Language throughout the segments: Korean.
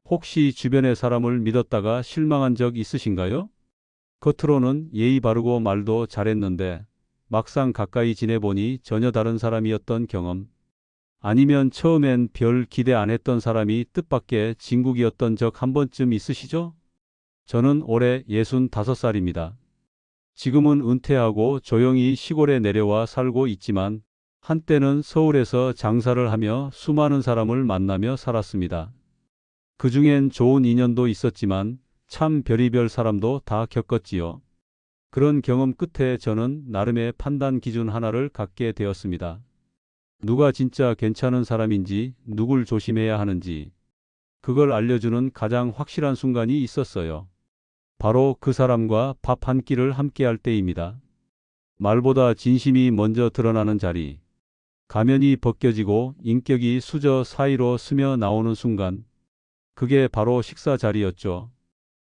혹시 주변의 사람을 믿었다가 실망한 적 있으신가요? 겉으로는 예의 바르고 말도 잘했는데 막상 가까이 지내보니 전혀 다른 사람이었던 경험. 아니면 처음엔 별 기대 안 했던 사람이 뜻밖의 진국이었던 적 한 번쯤 있으시죠? 저는 올해 65살입니다. 지금은 은퇴하고 조용히 시골에 내려와 살고 있지만 한때는 서울에서 장사를 하며 수많은 사람을 만나며 살았습니다. 그중엔 좋은 인연도 있었지만 참 별의별 사람도 다 겪었지요. 그런 경험 끝에 저는 나름의 판단 기준 하나를 갖게 되었습니다. 누가 진짜 괜찮은 사람인지, 누굴 조심해야 하는지, 그걸 알려주는 가장 확실한 순간이 있었어요. 바로 그 사람과 밥 한 끼를 함께 할 때입니다. 말보다 진심이 먼저 드러나는 자리. 가면이 벗겨지고 인격이 수저 사이로 스며 나오는 순간. 그게 바로 식사 자리였죠.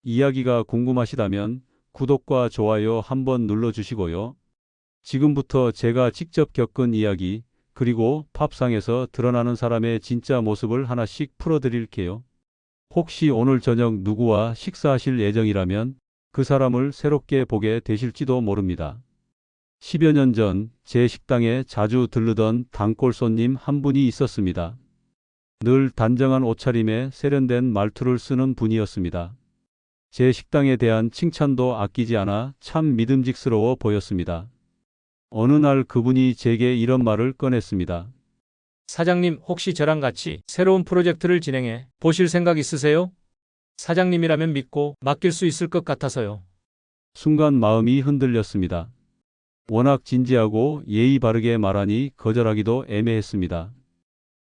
이야기가 궁금하시다면 구독과 좋아요 한번 눌러주시고요. 지금부터 제가 직접 겪은 이야기, 그리고 팝상에서 드러나는 사람의 진짜 모습을 하나씩 풀어드릴게요. 혹시 오늘 저녁 누구와 식사하실 예정이라면 그 사람을 새롭게 보게 되실지도 모릅니다. 10여 년 전 제 식당에 자주 들르던 단골 손님 한 분이 있었습니다. 늘 단정한 옷차림에 세련된 말투를 쓰는 분이었습니다. 제 식당에 대한 칭찬도 아끼지 않아 참 믿음직스러워 보였습니다. 어느 날 그분이 제게 이런 말을 꺼냈습니다. 사장님, 혹시 저랑 같이 새로운 프로젝트를 진행해 보실 생각 있으세요? 사장님이라면 믿고 맡길 수 있을 것 같아서요. 순간 마음이 흔들렸습니다. 워낙 진지하고 예의 바르게 말하니 거절하기도 애매했습니다.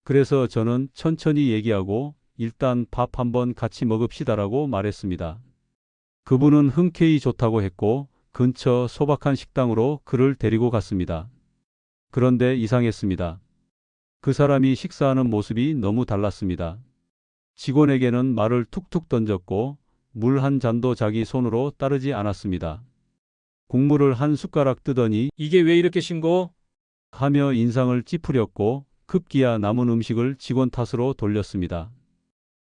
그래서 저는 천천히 얘기하고 일단 밥 한번 같이 먹읍시다라고 말했습니다. 그분은 흔쾌히 좋다고 했고 근처 소박한 식당으로 그를 데리고 갔습니다. 그런데 이상했습니다. 그 사람이 식사하는 모습이 너무 달랐습니다. 직원에게는 말을 툭툭 던졌고 물 한 잔도 자기 손으로 따르지 않았습니다. 국물을 한 숟가락 뜨더니 이게 왜 이렇게 싱거워? 하며 인상을 찌푸렸고 급기야 남은 음식을 직원 탓으로 돌렸습니다.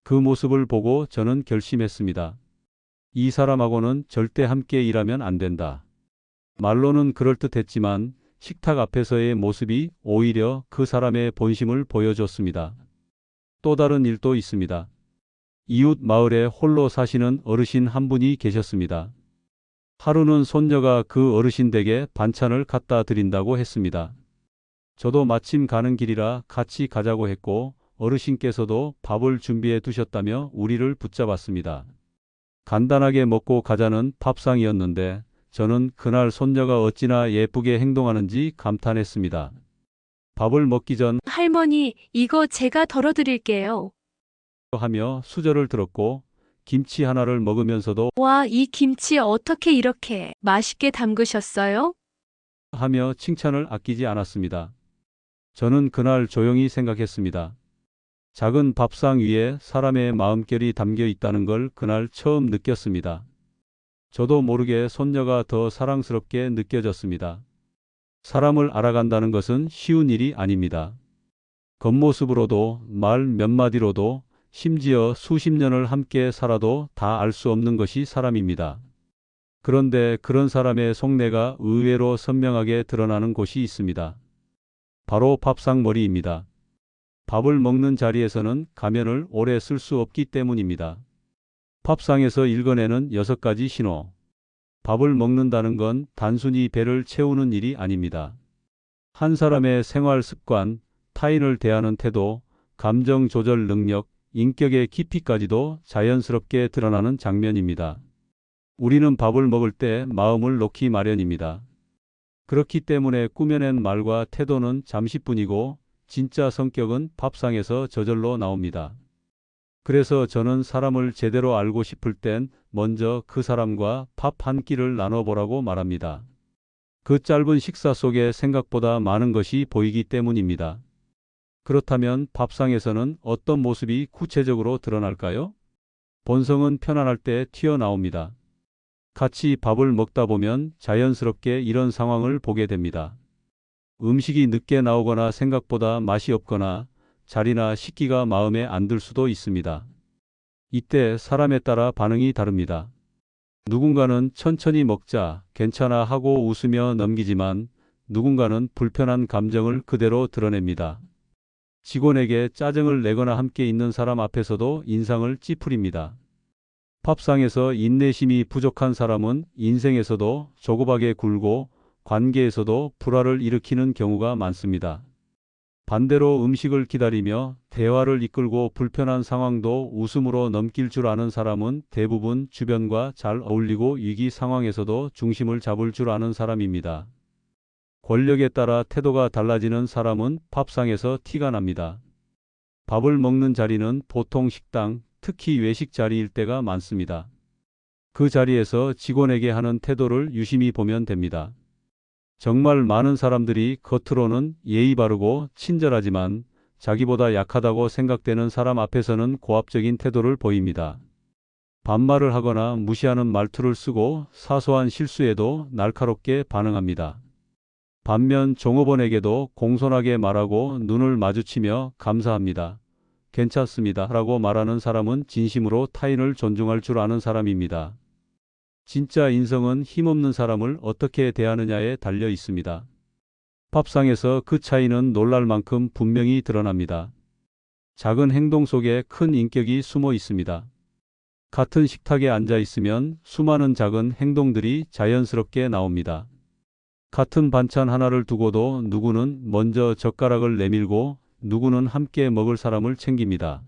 그 모습을 보고 저는 결심했습니다. 이 사람하고는 절대 함께 일하면 안 된다. 말로는 그럴듯했지만 식탁 앞에서의 모습이 오히려 그 사람의 본심을 보여줬습니다. 또 다른 일도 있습니다. 이웃 마을에 홀로 사시는 어르신 한 분이 계셨습니다. 하루는 손녀가 그 어르신 댁에 반찬을 갖다 드린다고 했습니다. 저도 마침 가는 길이라 같이 가자고 했고 어르신께서도 밥을 준비해 두셨다며 우리를 붙잡았습니다. 간단하게 먹고 가자는 밥상이었는데 저는 그날 손녀가 어찌나 예쁘게 행동하는지 감탄했습니다. 밥을 먹기 전 할머니, 이거 제가 덜어드릴게요. 하며 수저를 들었고 김치 하나를 먹으면서도 와, 이 김치 어떻게 이렇게 맛있게 담그셨어요? 하며 칭찬을 아끼지 않았습니다. 저는 그날 조용히 생각했습니다. 작은 밥상 위에 사람의 마음결이 담겨 있다는 걸 그날 처음 느꼈습니다. 저도 모르게 손녀가 더 사랑스럽게 느껴졌습니다. 사람을 알아간다는 것은 쉬운 일이 아닙니다. 겉모습으로도 말 몇 마디로도 심지어 수십 년을 함께 살아도 다 알 수 없는 것이 사람입니다. 그런데 그런 사람의 속내가 의외로 선명하게 드러나는 곳이 있습니다. 바로 밥상머리입니다. 밥을 먹는 자리에서는 가면을 오래 쓸 수 없기 때문입니다. 밥상에서 읽어내는 6가지 신호. 밥을 먹는다는 건 단순히 배를 채우는 일이 아닙니다. 한 사람의 생활 습관, 타인을 대하는 태도, 감정 조절 능력, 인격의 깊이까지도 자연스럽게 드러나는 장면입니다. 우리는 밥을 먹을 때 마음을 놓기 마련입니다. 그렇기 때문에 꾸며낸 말과 태도는 잠시뿐이고 진짜 성격은 밥상에서 저절로 나옵니다. 그래서 저는 사람을 제대로 알고 싶을 땐 먼저 그 사람과 밥 한 끼를 나눠보라고 말합니다. 그 짧은 식사 속에 생각보다 많은 것이 보이기 때문입니다. 그렇다면 밥상에서는 어떤 모습이 구체적으로 드러날까요? 본성은 편안할 때 튀어나옵니다. 같이 밥을 먹다 보면 자연스럽게 이런 상황을 보게 됩니다. 음식이 늦게 나오거나 생각보다 맛이 없거나 자리나 식기가 마음에 안 들 수도 있습니다. 이때 사람에 따라 반응이 다릅니다. 누군가는 천천히 먹자, 괜찮아 하고 웃으며 넘기지만 누군가는 불편한 감정을 그대로 드러냅니다. 직원에게 짜증을 내거나 함께 있는 사람 앞에서도 인상을 찌푸립니다. 밥상에서 인내심이 부족한 사람은 인생에서도 조급하게 굴고 관계에서도 불화를 일으키는 경우가 많습니다. 반대로 음식을 기다리며 대화를 이끌고 불편한 상황도 웃음으로 넘길 줄 아는 사람은 대부분 주변과 잘 어울리고 위기 상황에서도 중심을 잡을 줄 아는 사람입니다. 권력에 따라 태도가 달라지는 사람은 밥상에서 티가 납니다. 밥을 먹는 자리는 보통 식당, 특히 외식 자리일 때가 많습니다. 그 자리에서 직원에게 하는 태도를 유심히 보면 됩니다. 정말 많은 사람들이 겉으로는 예의 바르고 친절하지만 자기보다 약하다고 생각되는 사람 앞에서는 고압적인 태도를 보입니다. 반말을 하거나 무시하는 말투를 쓰고 사소한 실수에도 날카롭게 반응합니다. 반면 종업원에게도 공손하게 말하고 눈을 마주치며 감사합니다. 괜찮습니다. 라고 말하는 사람은 진심으로 타인을 존중할 줄 아는 사람입니다. 진짜 인성은 힘없는 사람을 어떻게 대하느냐에 달려 있습니다. 밥상에서 그 차이는 놀랄 만큼 분명히 드러납니다. 작은 행동 속에 큰 인격이 숨어 있습니다. 같은 식탁에 앉아 있으면 수많은 작은 행동들이 자연스럽게 나옵니다. 같은 반찬 하나를 두고도 누구는 먼저 젓가락을 내밀고 누구는 함께 먹을 사람을 챙깁니다.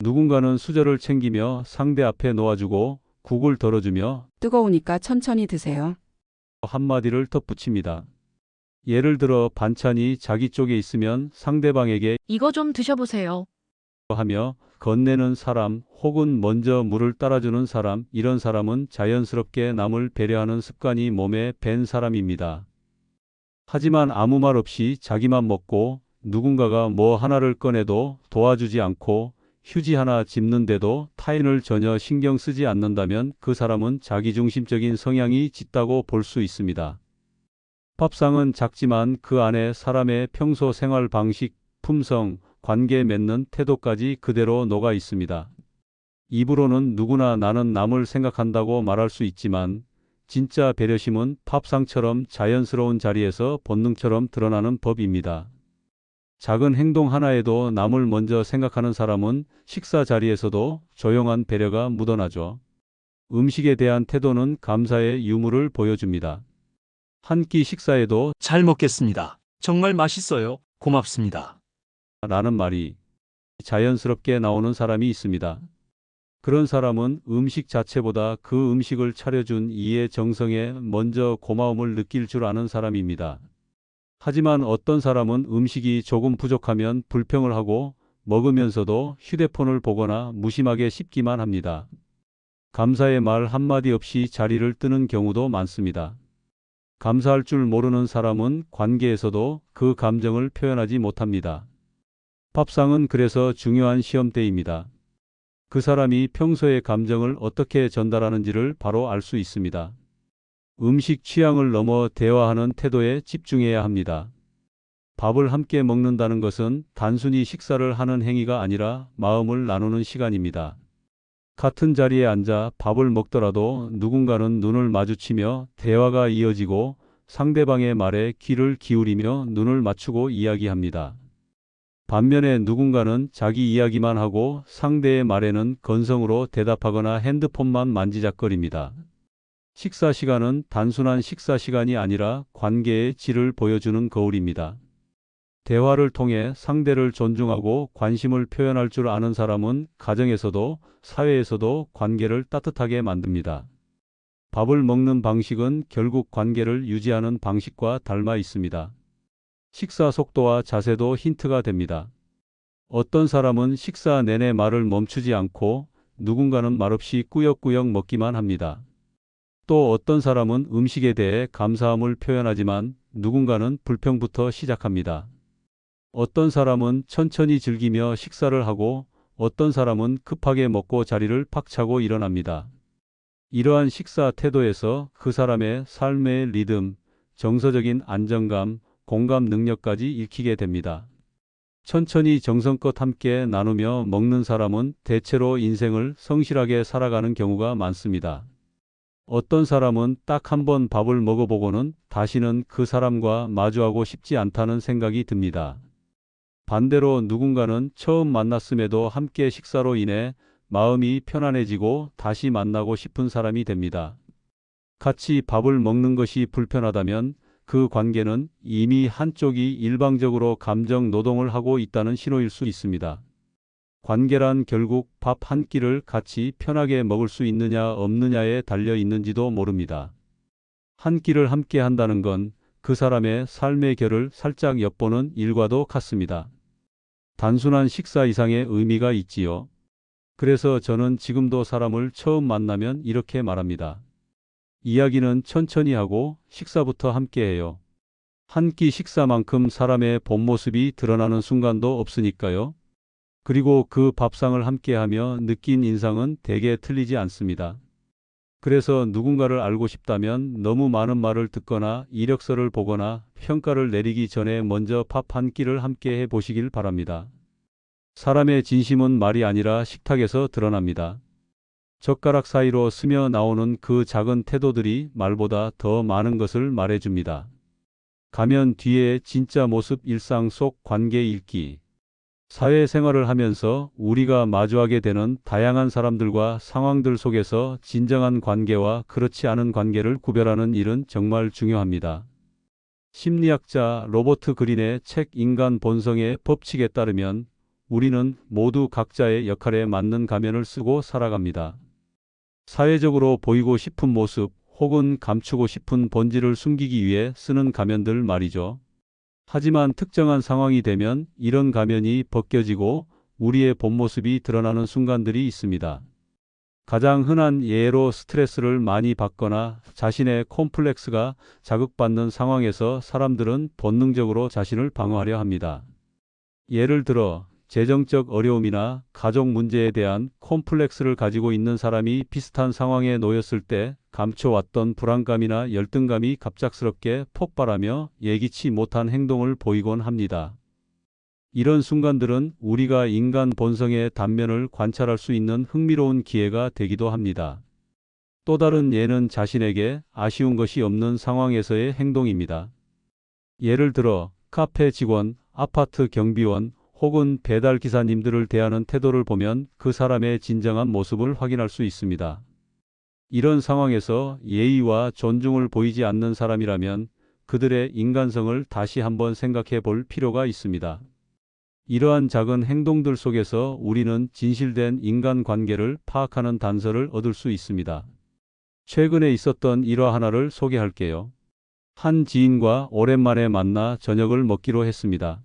누군가는 수저를 챙기며 상대 앞에 놓아주고 국을 덜어주며 뜨거우니까 천천히 드세요. 한마디를 덧붙입니다. 예를 들어 반찬이 자기 쪽에 있으면 상대방에게 이거 좀 드셔보세요. 하며 건네는 사람 혹은 먼저 물을 따라주는 사람, 이런 사람은 자연스럽게 남을 배려하는 습관이 몸에 밴 사람입니다. 하지만 아무 말 없이 자기만 먹고 누군가가 뭐 하나를 꺼내도 도와주지 않고 휴지 하나 짚는데도 타인을 전혀 신경 쓰지 않는다면 그 사람은 자기중심적인 성향이 짙다고 볼 수 있습니다. 밥상은 작지만 그 안에 사람의 평소 생활 방식, 품성, 관계 맺는 태도까지 그대로 녹아 있습니다. 입으로는 누구나 나는 남을 생각한다고 말할 수 있지만 진짜 배려심은 밥상처럼 자연스러운 자리에서 본능처럼 드러나는 법입니다. 작은 행동 하나에도 남을 먼저 생각하는 사람은 식사 자리에서도 조용한 배려가 묻어나죠. 음식에 대한 태도는 감사의 유무를 보여줍니다. 한 끼 식사에도 잘 먹겠습니다. 정말 맛있어요. 고맙습니다. 라는 말이 자연스럽게 나오는 사람이 있습니다. 그런 사람은 음식 자체보다 그 음식을 차려준 이의 정성에 먼저 고마움을 느낄 줄 아는 사람입니다. 하지만 어떤 사람은 음식이 조금 부족하면 불평을 하고 먹으면서도 휴대폰을 보거나 무심하게 씹기만 합니다. 감사의 말 한마디 없이 자리를 뜨는 경우도 많습니다. 감사할 줄 모르는 사람은 관계에서도 그 감정을 표현하지 못합니다. 밥상은 그래서 중요한 시험대입니다. 그 사람이 평소의 감정을 어떻게 전달하는지를 바로 알 수 있습니다. 음식 취향을 넘어 대화하는 태도에 집중해야 합니다. 밥을 함께 먹는다는 것은 단순히 식사를 하는 행위가 아니라 마음을 나누는 시간입니다. 같은 자리에 앉아 밥을 먹더라도 누군가는 눈을 마주치며 대화가 이어지고 상대방의 말에 귀를 기울이며 눈을 맞추고 이야기합니다. 반면에 누군가는 자기 이야기만 하고 상대의 말에는 건성으로 대답하거나 핸드폰만 만지작거립니다. 식사 시간은 단순한 식사 시간이 아니라 관계의 질을 보여주는 거울입니다. 대화를 통해 상대를 존중하고 관심을 표현할 줄 아는 사람은 가정에서도 사회에서도 관계를 따뜻하게 만듭니다. 밥을 먹는 방식은 결국 관계를 유지하는 방식과 닮아 있습니다. 식사 속도와 자세도 힌트가 됩니다. 어떤 사람은 식사 내내 말을 멈추지 않고 누군가는 말없이 꾸역꾸역 먹기만 합니다. 또 어떤 사람은 음식에 대해 감사함을 표현하지만 누군가는 불평부터 시작합니다. 어떤 사람은 천천히 즐기며 식사를 하고 어떤 사람은 급하게 먹고 자리를 팍 차고 일어납니다. 이러한 식사 태도에서 그 사람의 삶의 리듬, 정서적인 안정감, 공감 능력까지 읽히게 됩니다. 천천히 정성껏 함께 나누며 먹는 사람은 대체로 인생을 성실하게 살아가는 경우가 많습니다. 어떤 사람은 딱 한 번 밥을 먹어보고는 다시는 그 사람과 마주하고 싶지 않다는 생각이 듭니다. 반대로 누군가는 처음 만났음에도 함께 식사로 인해 마음이 편안해지고 다시 만나고 싶은 사람이 됩니다. 같이 밥을 먹는 것이 불편하다면 그 관계는 이미 한쪽이 일방적으로 감정 노동을 하고 있다는 신호일 수 있습니다. 관계란 결국 밥 한 끼를 같이 편하게 먹을 수 있느냐 없느냐에 달려 있는지도 모릅니다. 한 끼를 함께 한다는 건 그 사람의 삶의 결을 살짝 엿보는 일과도 같습니다. 단순한 식사 이상의 의미가 있지요. 그래서 저는 지금도 사람을 처음 만나면 이렇게 말합니다. 이야기는 천천히 하고 식사부터 함께 해요. 한 끼 식사만큼 사람의 본 모습이 드러나는 순간도 없으니까요. 그리고 그 밥상을 함께하며 느낀 인상은 대개 틀리지 않습니다. 그래서 누군가를 알고 싶다면 너무 많은 말을 듣거나 이력서를 보거나 평가를 내리기 전에 먼저 밥 한 끼를 함께 해 보시길 바랍니다. 사람의 진심은 말이 아니라 식탁에서 드러납니다. 젓가락 사이로 스며 나오는 그 작은 태도들이 말보다 더 많은 것을 말해줍니다. 가면 뒤에 진짜 모습 일상 속 관계 읽기. 사회생활을 하면서 우리가 마주하게 되는 다양한 사람들과 상황들 속에서 진정한 관계와 그렇지 않은 관계를 구별하는 일은 정말 중요합니다. 심리학자 로버트 그린의 책 인간 본성의 법칙에 따르면 우리는 모두 각자의 역할에 맞는 가면을 쓰고 살아갑니다. 사회적으로 보이고 싶은 모습 혹은 감추고 싶은 본질을 숨기기 위해 쓰는 가면들 말이죠. 하지만 특정한 상황이 되면 이런 가면이 벗겨지고 우리의 본 모습이 드러나는 순간들이 있습니다. 가장 흔한 예로 스트레스를 많이 받거나 자신의 콤플렉스가 자극받는 상황에서 사람들은 본능적으로 자신을 방어하려 합니다. 예를 들어 재정적 어려움이나 가족 문제에 대한 콤플렉스를 가지고 있는 사람이 비슷한 상황에 놓였을 때 감춰왔던 불안감이나 열등감이 갑작스럽게 폭발하며 예기치 못한 행동을 보이곤 합니다. 이런 순간들은 우리가 인간 본성의 단면을 관찰할 수 있는 흥미로운 기회가 되기도 합니다. 또 다른 예는 자신에게 아쉬운 것이 없는 상황에서의 행동입니다. 예를 들어 카페 직원, 아파트 경비원, 혹은 배달 기사님들을 대하는 태도를 보면 그 사람의 진정한 모습을 확인할 수 있습니다. 이런 상황에서 예의와 존중을 보이지 않는 사람이라면 그들의 인간성을 다시 한번 생각해 볼 필요가 있습니다. 이러한 작은 행동들 속에서 우리는 진실된 인간관계를 파악하는 단서를 얻을 수 있습니다. 최근에 있었던 일화 하나를 소개할게요. 한 지인과 오랜만에 만나 저녁을 먹기로 했습니다.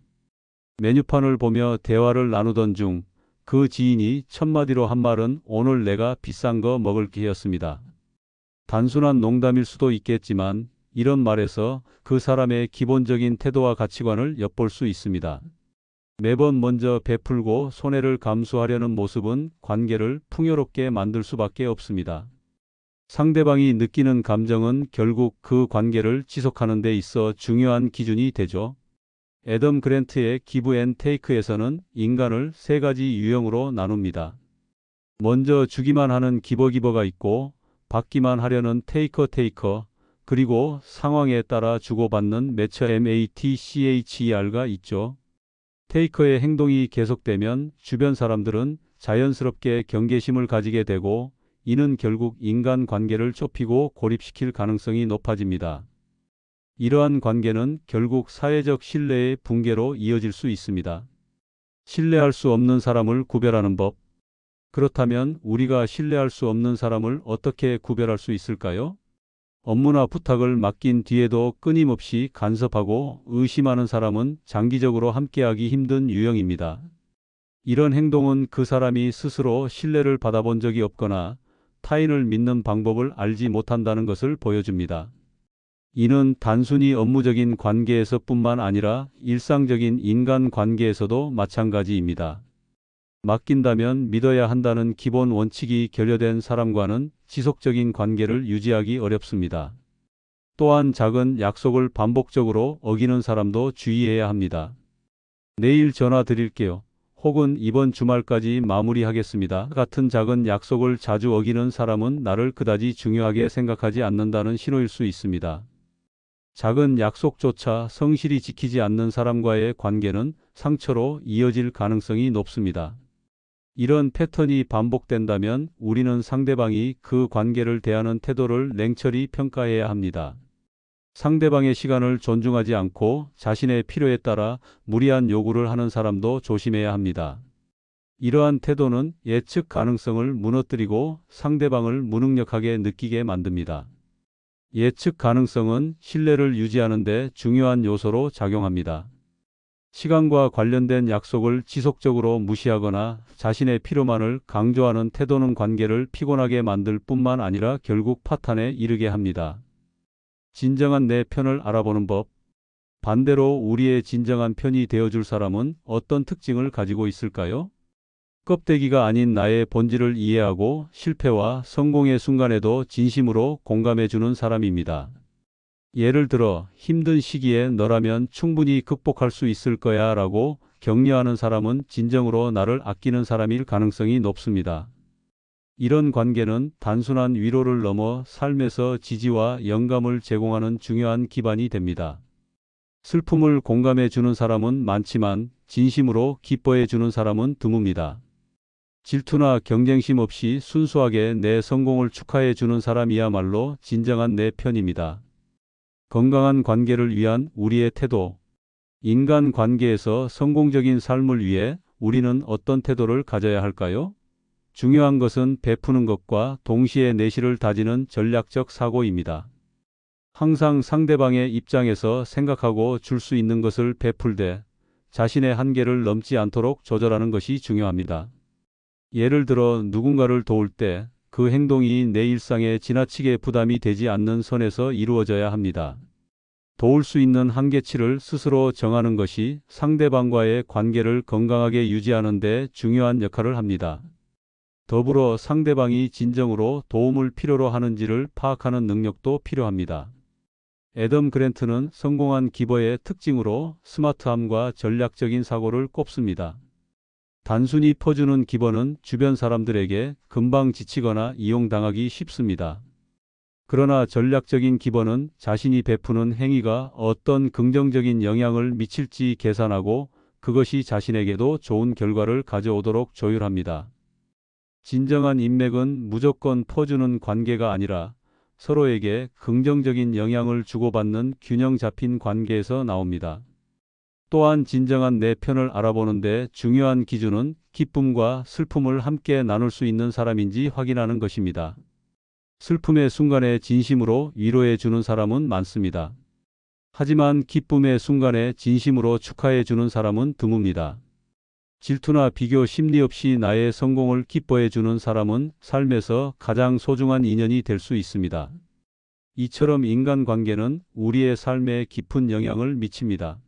메뉴판을 보며 대화를 나누던 중 그 지인이 첫마디로 한 말은 오늘 내가 비싼 거 먹을게였습니다. 단순한 농담일 수도 있겠지만 이런 말에서 그 사람의 기본적인 태도와 가치관을 엿볼 수 있습니다. 매번 먼저 베풀고 손해를 감수하려는 모습은 관계를 풍요롭게 만들 수밖에 없습니다. 상대방이 느끼는 감정은 결국 그 관계를 지속하는 데 있어 중요한 기준이 되죠. 애덤 그랜트의 기브 앤 테이크에서는 인간을 세 가지 유형으로 나눕니다. 먼저 주기만 하는 기버가 있고 받기만 하려는 테이커, 그리고 상황에 따라 주고받는 matcher가 있죠. 테이커의 행동이 계속되면 주변 사람들은 자연스럽게 경계심을 가지게 되고 이는 결국 인간 관계를 좁히고 고립시킬 가능성이 높아집니다. 이러한 관계는 결국 사회적 신뢰의 붕괴로 이어질 수 있습니다. 신뢰할 수 없는 사람을 구별하는 법. 그렇다면 우리가 신뢰할 수 없는 사람을 어떻게 구별할 수 있을까요? 업무나 부탁을 맡긴 뒤에도 끊임없이 간섭하고 의심하는 사람은 장기적으로 함께하기 힘든 유형입니다. 이런 행동은 그 사람이 스스로 신뢰를 받아본 적이 없거나 타인을 믿는 방법을 알지 못한다는 것을 보여줍니다. 이는 단순히 업무적인 관계에서뿐만 아니라 일상적인 인간 관계에서도 마찬가지입니다. 맡긴다면 믿어야 한다는 기본 원칙이 결여된 사람과는 지속적인 관계를 유지하기 어렵습니다. 또한 작은 약속을 반복적으로 어기는 사람도 주의해야 합니다. 내일 전화 드릴게요. 혹은 이번 주말까지 마무리하겠습니다. 같은 작은 약속을 자주 어기는 사람은 나를 그다지 중요하게 생각하지 않는다는 신호일 수 있습니다. 작은 약속조차 성실히 지키지 않는 사람과의 관계는 상처로 이어질 가능성이 높습니다. 이런 패턴이 반복된다면 우리는 상대방이 그 관계를 대하는 태도를 냉철히 평가해야 합니다. 상대방의 시간을 존중하지 않고 자신의 필요에 따라 무리한 요구를 하는 사람도 조심해야 합니다. 이러한 태도는 예측 가능성을 무너뜨리고 상대방을 무능력하게 느끼게 만듭니다. 예측 가능성은 신뢰를 유지하는 데 중요한 요소로 작용합니다. 시간과 관련된 약속을 지속적으로 무시하거나 자신의 필요만을 강조하는 태도는 관계를 피곤하게 만들 뿐만 아니라 결국 파탄에 이르게 합니다. 진정한 내 편을 알아보는 법. 반대로 우리의 진정한 편이 되어줄 사람은 어떤 특징을 가지고 있을까요? 껍데기가 아닌 나의 본질을 이해하고 실패와 성공의 순간에도 진심으로 공감해주는 사람입니다. 예를 들어 힘든 시기에 너라면 충분히 극복할 수 있을 거야 라고 격려하는 사람은 진정으로 나를 아끼는 사람일 가능성이 높습니다. 이런 관계는 단순한 위로를 넘어 삶에서 지지와 영감을 제공하는 중요한 기반이 됩니다. 슬픔을 공감해 주는 사람은 많지만 진심으로 기뻐해 주는 사람은 드뭅니다. 질투나 경쟁심 없이 순수하게 내 성공을 축하해 주는 사람이야말로 진정한 내 편입니다. 건강한 관계를 위한 우리의 태도. 인간 관계에서 성공적인 삶을 위해 우리는 어떤 태도를 가져야 할까요? 중요한 것은 베푸는 것과 동시에 내실을 다지는 전략적 사고입니다. 항상 상대방의 입장에서 생각하고 줄 수 있는 것을 베풀되 자신의 한계를 넘지 않도록 조절하는 것이 중요합니다. 예를 들어 누군가를 도울 때 그 행동이 내 일상에 지나치게 부담이 되지 않는 선에서 이루어져야 합니다. 도울 수 있는 한계치를 스스로 정하는 것이 상대방과의 관계를 건강하게 유지하는 데 중요한 역할을 합니다. 더불어 상대방이 진정으로 도움을 필요로 하는지를 파악하는 능력도 필요합니다. 애덤 그랜트는 성공한 기버의 특징으로 스마트함과 전략적인 사고를 꼽습니다. 단순히 퍼주는 기버는 주변 사람들에게 금방 지치거나 이용당하기 쉽습니다. 그러나 전략적인 기버는 자신이 베푸는 행위가 어떤 긍정적인 영향을 미칠지 계산하고 그것이 자신에게도 좋은 결과를 가져오도록 조율합니다. 진정한 인맥은 무조건 퍼주는 관계가 아니라 서로에게 긍정적인 영향을 주고받는 균형 잡힌 관계에서 나옵니다. 또한 진정한 내 편을 알아보는 데 중요한 기준은 기쁨과 슬픔을 함께 나눌 수 있는 사람인지 확인하는 것입니다. 슬픔의 순간에 진심으로 위로해 주는 사람은 많습니다. 하지만 기쁨의 순간에 진심으로 축하해 주는 사람은 드뭅니다. 질투나 비교 심리 없이 나의 성공을 기뻐해 주는 사람은 삶에서 가장 소중한 인연이 될 수 있습니다. 이처럼 인간관계는 우리의 삶에 깊은 영향을 미칩니다.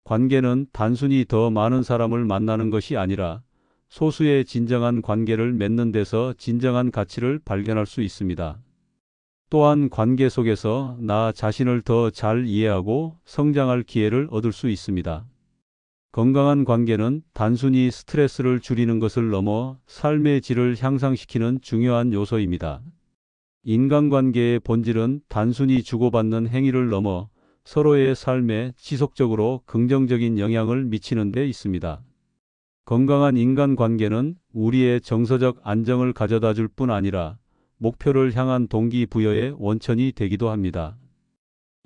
관계는 단순히 더 많은 사람을 만나는 것이 아니라 소수의 진정한 관계를 맺는 데서 진정한 가치를 발견할 수 있습니다. 또한 관계 속에서 나 자신을 더 잘 이해하고 성장할 기회를 얻을 수 있습니다. 건강한 관계는 단순히 스트레스를 줄이는 것을 넘어 삶의 질을 향상시키는 중요한 요소입니다. 인간관계의 본질은 단순히 주고받는 행위를 넘어 서로의 삶에 지속적으로 긍정적인 영향을 미치는 데 있습니다. 건강한 인간관계는 우리의 정서적 안정을 가져다 줄 뿐 아니라 목표를 향한 동기부여의 원천이 되기도 합니다.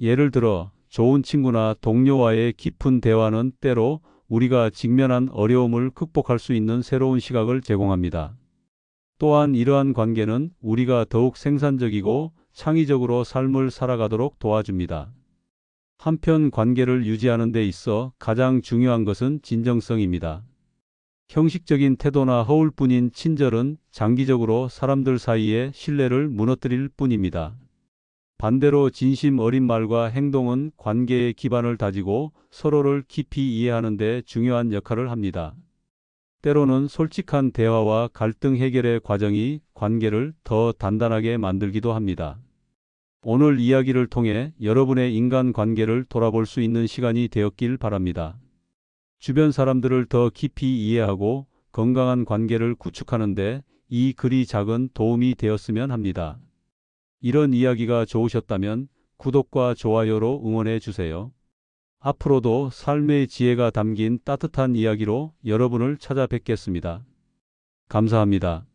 예를 들어 좋은 친구나 동료와의 깊은 대화는 때로 우리가 직면한 어려움을 극복할 수 있는 새로운 시각을 제공합니다. 또한 이러한 관계는 우리가 더욱 생산적이고 창의적으로 삶을 살아가도록 도와줍니다. 한편 관계를 유지하는 데 있어 가장 중요한 것은 진정성입니다. 형식적인 태도나 허울뿐인 친절은 장기적으로 사람들 사이의 신뢰를 무너뜨릴 뿐입니다. 반대로 진심 어린 말과 행동은 관계의 기반을 다지고 서로를 깊이 이해하는 데 중요한 역할을 합니다. 때로는 솔직한 대화와 갈등 해결의 과정이 관계를 더 단단하게 만들기도 합니다. 오늘 이야기를 통해 여러분의 인간관계를 돌아볼 수 있는 시간이 되었길 바랍니다. 주변 사람들을 더 깊이 이해하고 건강한 관계를 구축하는데 이 글이 작은 도움이 되었으면 합니다. 이런 이야기가 좋으셨다면 구독과 좋아요로 응원해 주세요. 앞으로도 삶의 지혜가 담긴 따뜻한 이야기로 여러분을 찾아뵙겠습니다. 감사합니다.